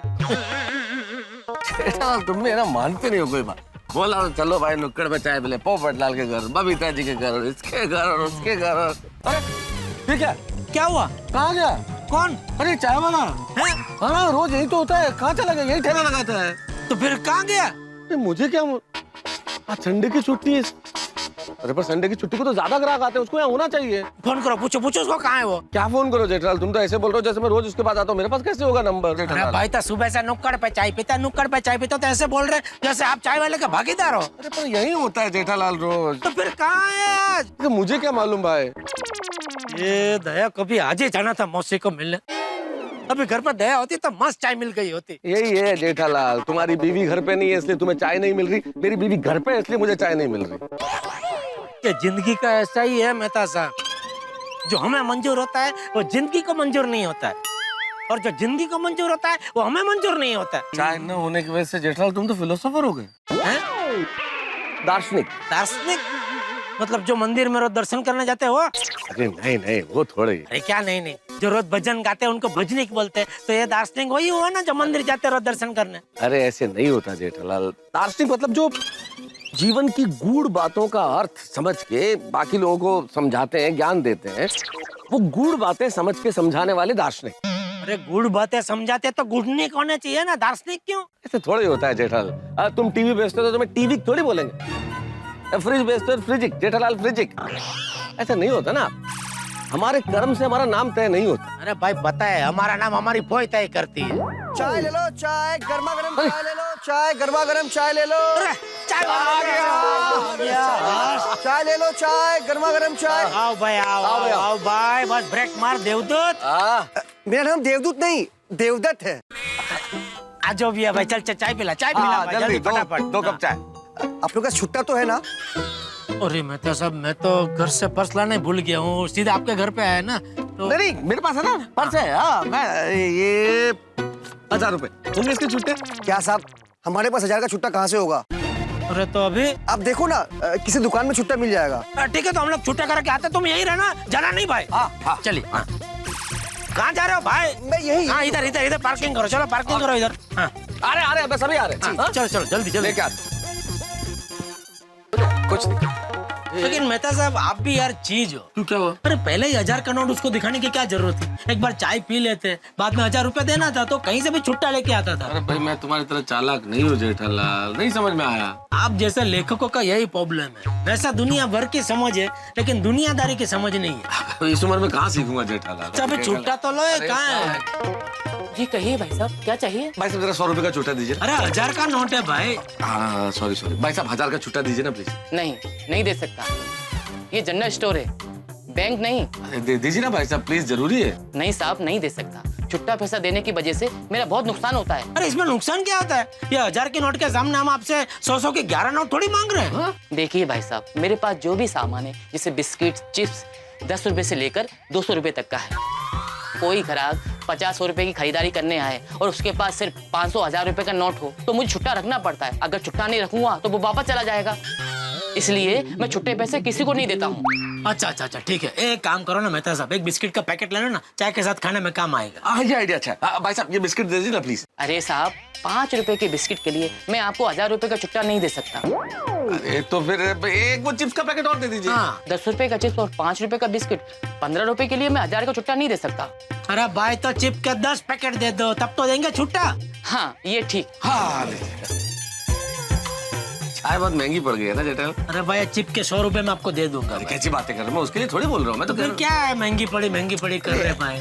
तुम मेरा मानते नहीं हो कोई बात। बोला चलो भाई नुक्कड़ पे चाय पिले, पोपटलाल के घर, बबीता जी के घर, इसके घर और उसके घर। अरे ठीक है, क्या हुआ? कहाँ गया? कौन? अरे चाय वाला है? हाँ रोज यही तो होता है, कहाँ चला गया? यही ठेला लगाता है। तो फिर कहाँ गया? मुझे क्या, आज संडे की छुट्टी है। अरे पर संडे की छुट्टी को तो ज्यादा ग्राहक आते हैं, उसको यहाँ होना चाहिए। फोन करो, पूछो उसको कहाँ है वो। क्या फोन करो जेठालाल, तुम तो ऐसे बोल रहे हो जैसे मैं रोज उसके पास आता हूँ। मेरे पास कैसे होगा नंबर? अरे भाई तो सुबह से नुक्कड़ पे चाय पीता, नुक्कड़ पे चाय पीता, तो ऐसे बोल रहे जैसे आप चाय वाले का भागीदार हो। अरे पर यही होता है जेठालाल रोज। तो फिर कहाँ है आज? तो मुझे क्या मालूम भाई। ये दया कभी आज ही जाना था मौसी को मिलने। अभी घर पर दया होती तो मस्त चाय मिल गई होती। यही है जेठालाल, तुम्हारी बीवी घर पे नहीं है इसलिए तुम्हें चाय नहीं मिल रही, मेरी बीवी घर पे है इसलिए मुझे चाय नहीं मिल रही। कि जिंदगी का ऐसा ही है मेहता साहब, जो हमें मंजूर होता है वो जिंदगी को मंजूर नहीं होता है, और जो जिंदगी को मंजूर होता है वो हमें मंजूर नहीं होता है। चाय न होने की वजह से जेठालाल तुम तो फिलोसोफर हो गए, हैं? दार्शनिक। दार्शनिक मतलब जो मंदिर में रोज दर्शन करने जाते हो? अरे नहीं नहीं, वो थोड़े। अरे क्या नहीं नहीं, जो रोज भजन गाते हैं उनको भजनिक बोलते हैं, तो ये दार्शनिक वही हुआ ना जो मंदिर जाते रोज दर्शन करने। अरे ऐसे नहीं होता जेठालाल। दार्शनिक मतलब जो जीवन की गूढ़ बातों का अर्थ समझ के बाकी लोगों को समझाते हैं, ज्ञान देते हैं, वो गूढ़ बातें समझ के समझाने वाले दार्शनिक। अरे गुड़ बातें समझाते तो गुड़निक होने चाहिए ना, दार्शनिक क्यों? ऐसे थोड़ी होता है जेठालाल। तुम टीवी बेचते हो तो तुम्हें टीवी थोड़ी बोलेंगे, फ्रिज बेचते हो फ्रिजिक, जेठालाल फ्रिजिक। ऐसा नहीं होता ना, हमारे कर्म से हमारा नाम तय नहीं होता। अरे भाई बताए, हमारा नाम हमारी फोई तय करती है। चाय ले लो, चाय गर्मा गर्म चाय ले लो, चाय गर्मा गर्म चाय ले लो। चाय चाय ले लो, चाय गर्मा गर्म चाय। आओ भाई, आओ भाई, बस ब्रेक मार देवदूत। मेरा नाम देवदूत नहीं, देवदत्त है। आज जो भी है भाई, चल चल चाय पिला भाई, जल्दी फटाफट। 2 कप चाय। आप लोग का छुट्टा तो है ना? अरे मैं तो घर से पर्स लाने भूल गया हूँ, सीधे आपके घर पे आया ना तो। नहीं मेरे पास है ना पर्स है। हाँ, मैं ये 1000 रुपए होंगे इसके छुट्टे। क्या साहब, हमारे पास 1000 का छुट्टा कहाँ से होगा? अरे तो अभी आप देखो ना, किसी दुकान में छुट्टा मिल जाएगा। ठीक है, तो हम लोग छुट्टा करके आते, तुम यही रहना, जाना नहीं भाई। हाँ। चलिए। कहाँ जा रहे हो भाई? मैं यही। हाँ, इधर पार्किंग करो, चलो पार्किंग करो इधर। हाँ, आ रहे बस अभी आ रहे। हाँ, चलो जल्दी लेके आते। कुछ नहीं। लेकिन मेहता साहब आप भी यार चीज हो। क्यों, क्या हुआ? अरे पहले ही 1000 का नोट उसको दिखाने की क्या जरूरत थी? एक बार चाय पी लेते, बाद में 1000 रुपए देना था तो कहीं से भी छुट्टा लेके आता था। अरे भाई मैं तुम्हारी तरह चालाक नहीं हूँ जेठालाल, नहीं समझ में आया। आप जैसे लेखकों का यही प्रॉब्लम है। वैसा दुनिया भर की समझ है, लेकिन दुनियादारी की समझ नहीं है। इस उम्र में कहाँ सीखूंगा जेठालाल? अभी छुट्टा तो लो, कहाँ है? जी कहिए भाई साहब, क्या चाहिए? भाई साहब जरा 100 रुपए का छुट्टा दीजिए। अरे 1000 का नोट है भाई। हाँ सॉरी भाई साहब, 1000 का छुट्टा दीजिए ना प्लीज। नहीं दे सकता, ये जनरल स्टोर है, बैंक नहीं। अरे दे दीजिए ना भाई साहब प्लीज, जरूरी है। नहीं साहब, नहीं दे सकता। छुट्टा पैसा देने की वजह से मेरा बहुत नुकसान होता है। अरे इसमें नुकसान क्या होता है? ये 1000 के नोट के सामने हम आपसे 100 के 11 नोट थोड़ी मांग रहे हैं। देखिए भाई साहब, मेरे पास जो भी सामान है, जैसे बिस्किट, चिप्स, 10 रुपए से लेकर 200 रुपए तक का है। कोई ग्राहक 50-100 रुपए की खरीदारी करने आए और उसके पास सिर्फ 500-1000 रुपए का नोट हो, तो मुझे छुट्टा रखना पड़ता है। अगर छुट्टा नहीं रखूंगा तो वो वापस चला जाएगा, इसलिए मैं छुट्टे पैसे किसी को नहीं देता हूँ। अच्छा ठीक है, एक काम करो ना मेहता साहब, एक बिस्किट का पैकेट ले लो ना, चाय के साथ खाने में काम आएगा। ये आइडिया अच्छा है। भाई साहब ये बिस्किट दे दीजिए ना प्लीज। अरे साहब, 5 रुपए के बिस्किट के लिए मैं आपको 1000 रुपए का छुट्टा नहीं दे सकता। अरे तो फिर एक वो चिप्स का पैकेट और दे दीजिए। हाँ। 10 रुपए का चिप्स और 5 रुपए का बिस्किट, 15 रुपए के लिए मैं 1000 का छुट्टा नहीं दे सकता। अरे भाई तो चिप के 10 पैकेट दे दो, तब तो देंगे छुट्टा। हाँ ये ठीक। हाँ चाय बहुत महंगी पड़ गई है ना जेठालाल। अरे भाई चिप के 100 रुपए में आपको दे दूंगा। कैसी बातें कर रहे हैं, मैं उसके लिए थोड़ी बोल रहा हूँ। मैं तो फिर क्या है, महंगी पड़ी कर रहे भाई।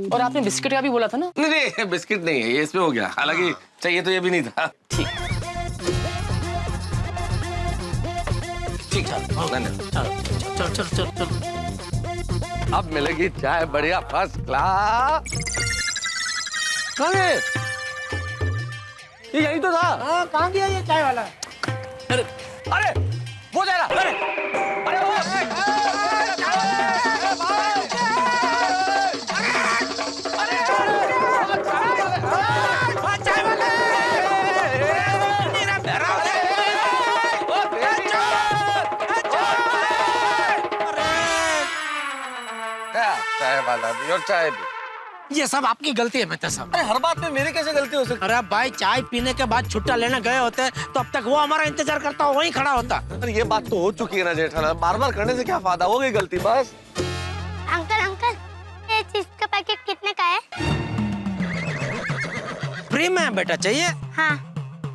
और आपने बिस्किट का भी बोला था ना? नहीं बिस्किट नहीं है ये, इसमें हो गया। हालांकि चाहिए तो ये भी नहीं था। ठीक। ठीक चल। अब मिलेगी चाय बढ़िया फर्स्ट क्लास। कहाँ है? ये यही तो था। हाँ, कहाँ गया ये चाय वाला? अरे वो जा रहा। अरे वो चाय वाला भी और चाय भी। ये सब आपकी गलती है मेहता साहब। अरे हर बात में मेरी कैसे गलती हो सकती? अरे भाई चाय पीने के बाद छुट्टा लेने गए होते तो अब तक वो हमारा इंतजार करता, वहीं खड़ा होता। अरे ये बात तो हो चुकी है ना जेठालाल, बार करने से क्या फायदा, हो गई गलती बस। अंकल ये चिप्स का पैकेट कितने का है? फ्री में है बेटा, चाहिए? हाँ।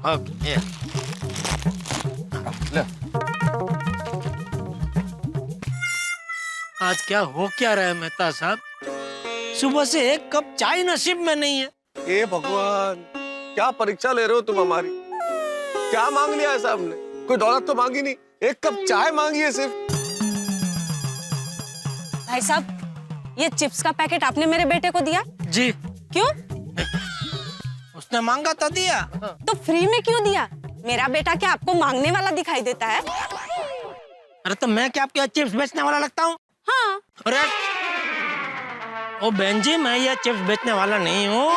ओके। आज क्या हो क्या रहा है मेहता साहब? सुबह से एक कप चाय नसीब में नहीं है। हे भगवान, क्या परीक्षा ले रहे हो तुम हमारी? क्या मांग लिया है साहब ने? कोई दौलत तो मांगी नहीं, एक कप चाय मांगी है सिर्फ। भाई साहब, ये चिप्स का पैकेट आपने मेरे बेटे को दिया? जी। क्यों? उसने मांगा तो दिया। तो फ्री में क्यों दिया? मेरा बेटा क्या आपको मांगने वाला दिखाई देता है? अरे तो मैं क्या आपके चिप्स बेचने वाला लगता हूँ? हाँ। अरे ओ बहन जी, मैं ये चिप्स बेचने वाला नहीं हूँ।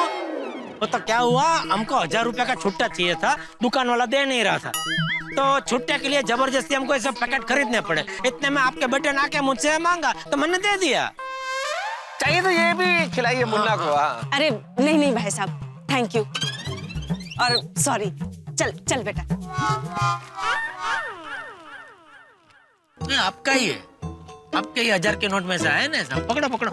वो तो क्या हुआ, हमको 1000 रुपए का छुट्टा चाहिए था, दुकान वाला दे नहीं रहा था, तो छुट्टे के लिए जबरदस्ती हमको ऐसे पैकेट खरीदने पड़े। इतने में आपके बेटे ने आके मुझसे मांगा तो मैंने दे दिया। चाहिए तो ये भी खिलाइए मुन्ना को। हाँ। अरे नहीं नहीं भाई साहब, थैंक यू और सॉरी। चल चल बेटा। ये आपका ही है, आपके ही 1000 के नोट में से आए ना सब। पकड़ो पकड़ो।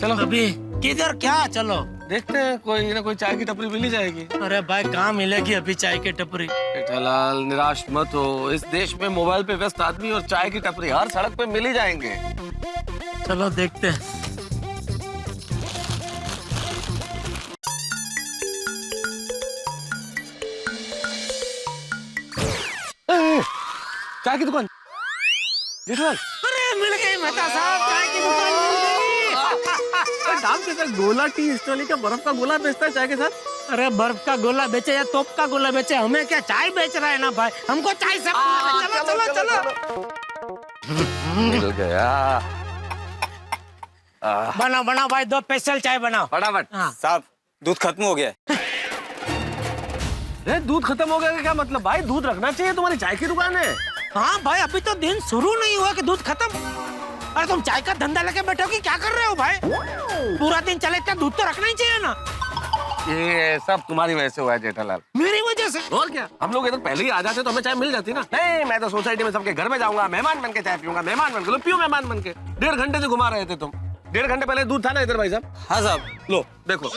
चलो अभी किधर क्या? चलो देखते हैं, कोई ना कोई चाय की टपरी मिल ही जाएगी। अरे भाई कहाँ मिलेगी अभी चाय की टपरी? जेठालाल निराश मत हो, इस देश में मोबाइल पे व्यस्त आदमी और चाय की टपरी हर सड़क पे मिल ही जाएंगे। चलो देखते हैं। चाय की दुकान। जेठालाल अरे मिल गई मेहता साहब, चाय की दुकान मिल गई। नाम कैसा? गोला टी स्टॉल का बर्फ का गोला बेचता है चाय के साथ। अरे बर्फ का गोला बेचे या तोप का गोला बेचे, हमें क्या चाय बेच रहा है ना भाई, हमको चाय से चलो चलो चलो। मिल गया। बनाओ बनाओ भाई, 2 स्पेशल चाय बनाओ फटाफट। हाँ। साहब दूध खत्म हो गया है। दूध खत्म हो गया का क्या मतलब? भाई दूध रखना चाहिए, तुम्हारी चाय की दुकान है। हाँ भाई, अभी तो दिन शुरू नहीं हुआ कि दूध खत्म। अरे तुम चाय का धंधा लेके बैठो कि क्या कर रहे हो भाई? पूरा दिन चले इतना दूध तो रखना ही चाहिए ना। ये सब तुम्हारी वजह से हुआ है जेठालाल। मेरी वजह से? और क्या, हम लोग इधर पहले ही आ जाते तो हमें चाय मिल जाती ना। नहीं, मैं तो सोसाइटी में सबके घर में जाऊंगा, मेहमान बन के चाय पीऊंगा, मेहमान बन के पियो, मेहमान बन के। 1.5 घंटे से घुमा रहे थे तुम। 1.5 घंटे पहले दूध था ना इधर भाई साहब? हाँ साहब। लो देखो।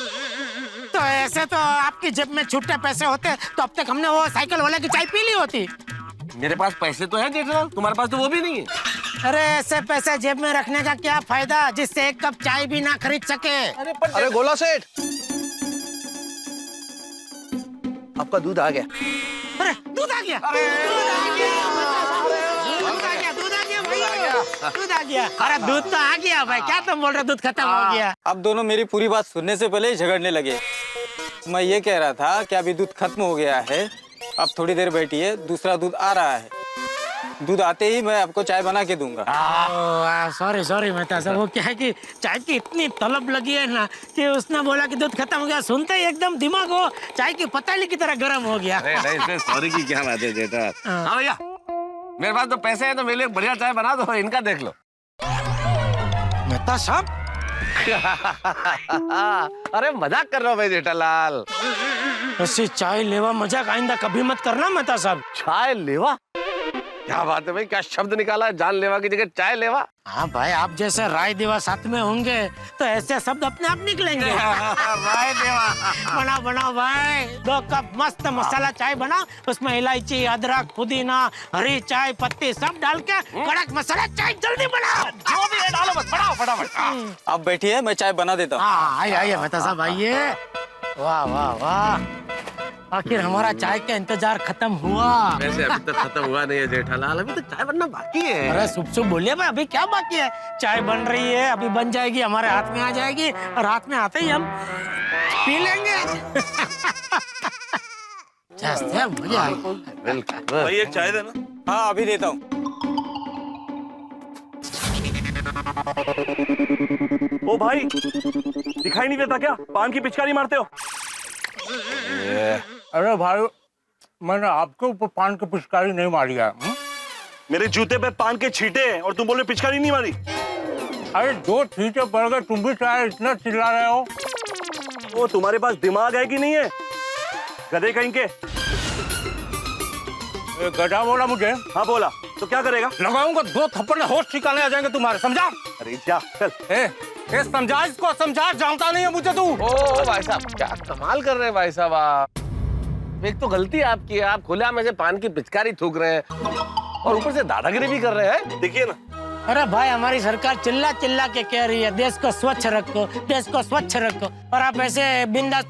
तो ऐसे तो आपकी जेब में छुट्टे पैसे होते तो अब तक हमने वो साइकिल वाले की चाय पी ली होती। मेरे पास पैसे तो है जेठालाल, तुम्हारे पास तो वो भी नहीं है। अरे ऐसे पैसे जेब में रखने का क्या फायदा जिससे एक कप चाय भी ना खरीद सके। अरे गोला सेठ, आपका दूध आ गया। अरे दूध आ गया, दूध आ गया, दूध आ गया, दूध आ गया भाई, दूध आ गया। अरे दूध तो आ गया भाई, क्या तुम बोल रहे हो दूध खत्म हो गया? अब दोनों मेरी पूरी बात सुनने से पहले ही झगड़ने लगे। मैं ये कह रहा था कि अभी दूध खत्म हो गया है, अब थोड़ी देर बैठिए, दूसरा दूध आ रहा है। दूध आते ही मैं आपको चाय बना के दूंगा। सॉरी सॉरी मेहता साहब, वो क्या है कि चाय की इतनी तलब लगी है ना कि उसने बोला कि दूध खत्म हो गया, सुनते ही एकदम दिमाग हो चाय की पताली की तरह गर्म हो गया। नहीं, सॉरी की क्या बात है जेठा। हाँ भैया, मेरे पास तो पैसे हैं तो मेरे लिए बढ़िया चाय बना दो, इनका देख लो। मेहता साहब अरे मजाक कर रहा हूँ भाई जेठालाल। ऐसी चाय लेवा मजाक आइंदा कभी मत करना मेहता साहब। चाय लेवा? क्या बात है भाई, क्या शब्द निकाला है, जान लेवा की जगह चाय लेवा। हाँ भाई, आप जैसे राय देवा साथ में होंगे तो ऐसे शब्द अपने आप निकलेंगे। राय देवा। बनाओ बनाओ भाई, 2 कप मस्त मसाला चाय बनाओ, उसमें इलायची, अदरक, पुदीना, हरी चाय पत्ती सब डाल के कड़क मसाला चाय जल्दी बनाओ। जो भी है डालो, बस बनाओ फटाफट। आप बैठिए, मैं चाय बना देता हूँ। हाँ आइए आइए मेहता साहब आइए। वाह वाह वाह, आखिर हमारा चाय का इंतजार खत्म हुआ। वैसे अभी तक खत्म हुआ नहीं है जेठालाल, अभी तो चाय बनना बाकी है। अरे शुभ बोलिए भाई, अभी क्या बाकी है? चाय बन रही है, अभी बन जाएगी, हमारे हाथ में आ जाएगी और हाथ में आते ही हम पी लेंगे। भाई एक चाय देना। हाँ अभी देता हूँ। ओ भाई, दिखाई नहीं देता क्या? पान की पिचकारी मारते हो? अरे भाई, मैंने आपके ऊपर पान की पिचकारी नहीं मारी है। मेरे जूते पे पान के छींटे हैं और तुम बोल रहे पिचकारी नहीं मारी? अरे 2 छींटे पड़ गए, तुम भी चाहे इतना चिल्ला रहे हो। वो तुम्हारे पास दिमाग है कि नहीं है, गधे कहीं के? गधा बोला मुझे? हाँ बोला, तो क्या करेगा? लगाऊंगा 2 थप्पड़ में होश ठिकाने आ जाएंगे तुम्हारे, समझा? अरे जा चल। ए समझा इसको, समझा, जानता नहीं है मुझे तू। ओ भाई साहब, क्या कमाल कर रहे हैं भाई साहब आप। एक तो गलती आपकी है, आप खुलेआम ऐसे पान की पिचकारी थूक रहे हैं और ऊपर से दादागिरी भी कर रहे हैं। देखिए ना। अरे भाई, हमारी सरकार चिल्ला चिल्ला के कह रही है देश को स्वच्छ रखो, देश को स्वच्छ रखो, और आप ऐसे बिंदास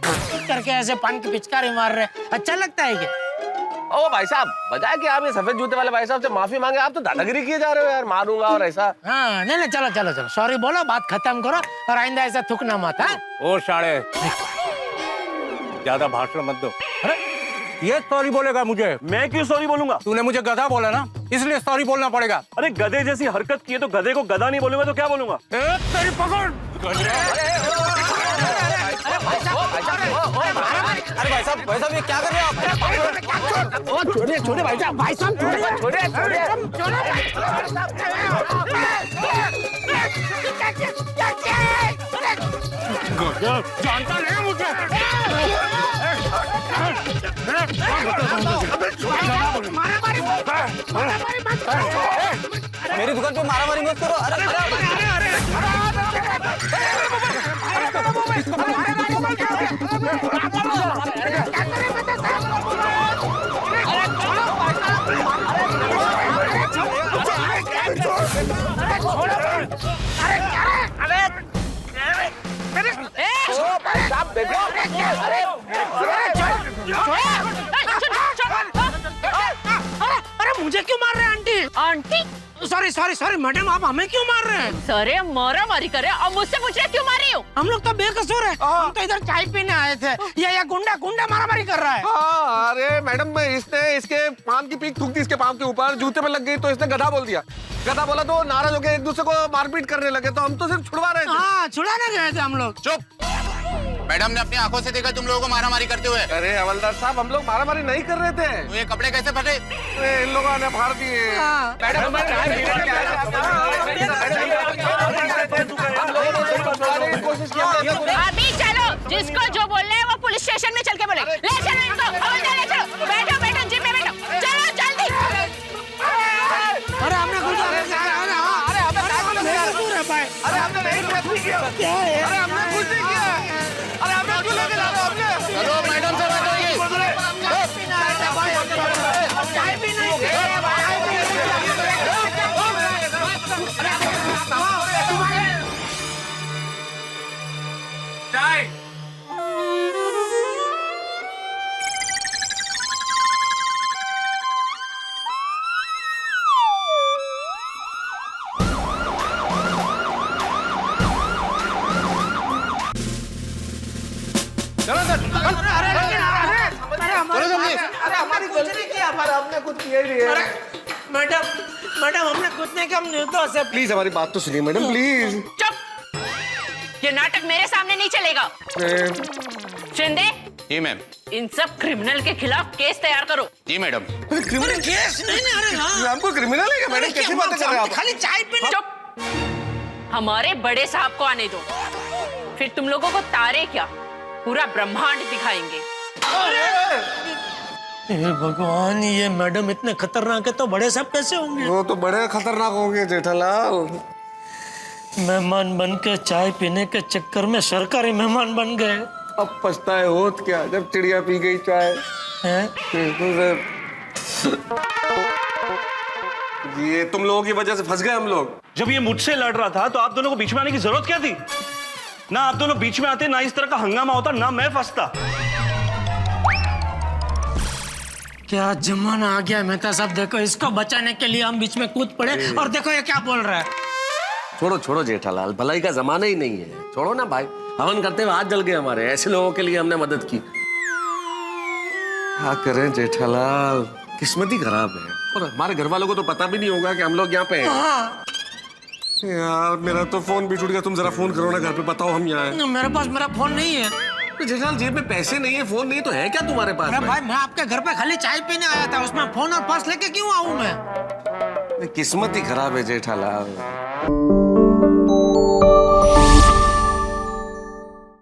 करके ऐसे पान की पिचकारी मार रहे हैं, अच्छा लगता है क्या? ओ भाई साहब, बजाय कि आप ये सफेद जूते वाले भाई साहब से माफी मांगे, आप तो दादागिरी किए जा रहे हो यार, मारूंगा और ऐसा। हाँ नहीं नहीं, चलो चलो चलो, सॉरी बोलो, बात खत्म करो और आइंदा ऐसा थूकना मत। ओ साले, ज्यादा भाषण मत दो। अरे ये सॉरी बोलेगा मुझे। मैं क्यों सॉरी बोलूंगा? तूने मुझे गधा बोला ना, इसलिए सॉरी बोलना पड़ेगा। अरे गधे जैसी हरकत की है तो गधे को गधा नहीं बोलूंगा तो क्या बोलूंगा? तेरी पकड़। अरे भाई साहब ये क्या कर रहे हो आप? छोड़िए भाई साहब जानता नहीं मुझे। मेरी दुकान पे मारामारी मत करो। अरे मुझे क्यों मार रहे हैं आंटी? आंटी सॉरी मैडम, आप हमें क्यों मार रहे हैं? सर मारा मारी करे और मुझसे पूछ रहे क्यों मारी हो? हम लोग तो बेकसूर है, हम तो इधर चाय पीने आए थे। ये गुंडा मारामारी कर रहा है। हाँ, अरे मैडम इसने इसके पान की पीक थूक दी इसके पाँव के ऊपर, जूते में लग गई तो इसने गधा बोल दिया। गधा बोला तो नाराज हो गए, एक दूसरे को मारपीट करने लगे, तो हम तो सिर्फ छुड़वा रहे थे। हाँ, छुड़ाने गए थे हम लोग। चुप। मैडम ने अपनी आंखों से देखा तुम लोगों को मारामारी करते हुए। अरे हवलदार साहब, हम लोग मारामारी नहीं कर रहे थे। तो ये कपड़े कैसे फटे? इन लोगों ने फाड़ दिए। मैडम अभी चलो, जिसको जो बोलना है वो पुलिस स्टेशन में चल के बोले। ले चलो इनको, ले चलो। बैठो जीप में बैठो, चलो जल्दी। अरे हमने कुछ नहीं किया। अरे हमने क्यों लेके जा रहे हो? हमने चलो मैडम से बात होगी। चाय भी नहीं। हमने कुछ किया ही नहीं है। मैडम हमने कुछ नहीं किया, हम निर्दोष है। प्लीज हमारी बात तो सुनिए मैडम, प्लीज। चुप, ये नाटक मेरे सामने नहीं चलेगा। शिंदे जी मैम। इन सब क्रिमिनल के खिलाफ केस तैयार करो। जी मैडम। क्रिमिनल केस नहीं, हमको क्रिमिनल है क्या मैडम? कैसी बातें कर रहे हैं आप? खाली चाय पीने। चुप, हमारे बड़े साहब को आने दो, फिर तुम लोगों को तारे क्या पूरा ब्रह्मांड दिखाएंगे। भगवान, ये मैडम इतने खतरनाक है तो बड़े साहब कैसे होंगे? वो तो बड़े खतरनाक होंगे जेठालाल। मेहमान बन के चाय पीने के चक्कर में सरकारी मेहमान बन गए। अब पछताए होत क्या जब चिड़िया पी गई चाय। ये तुम लोगों की वजह से फंस गए हम लोग। जब ये मुझसे लड़ रहा था तो आप दोनों को बीच में आने की जरूरत क्या थी? ना आप दोनों बीच में आते, ना इस तरह का हंगामा होता, ना मैं फंसता। क्या जमाना आ गया मेहता साहब, देखो इसको बचाने के लिए हम बीच में कूद पड़े और देखो ये क्या बोल रहा है। छोड़ो जेठालाल, भलाई का जमाना ही नहीं है। छोड़ो ना भाई, हवन करते हुए हाथ जल गए हमारे। ऐसे लोगों के लिए हमने मदद की। क्या करें जेठालाल, किस्मत ही खराब है। और हमारे घर वालों को तो पता भी नहीं होगा कि हम लोग यहाँ पे हैं। यार मेरा तो फोन भी टूट गया, तुम जरा फोन करो ना घर पे, बताओ हम यहाँ हैं। मेरे पास मेरा फोन नहीं है। तो जेठालाल जेब में पैसे नहीं है, फोन नहीं, तो है क्या तुम्हारे पास? अरे भाई, मैं आपके घर पे खाली चाय पीने आया था, उसमें फोन और पर्स लेके क्यों आऊं मैं? किस्मत ही खराब है जेठालाल।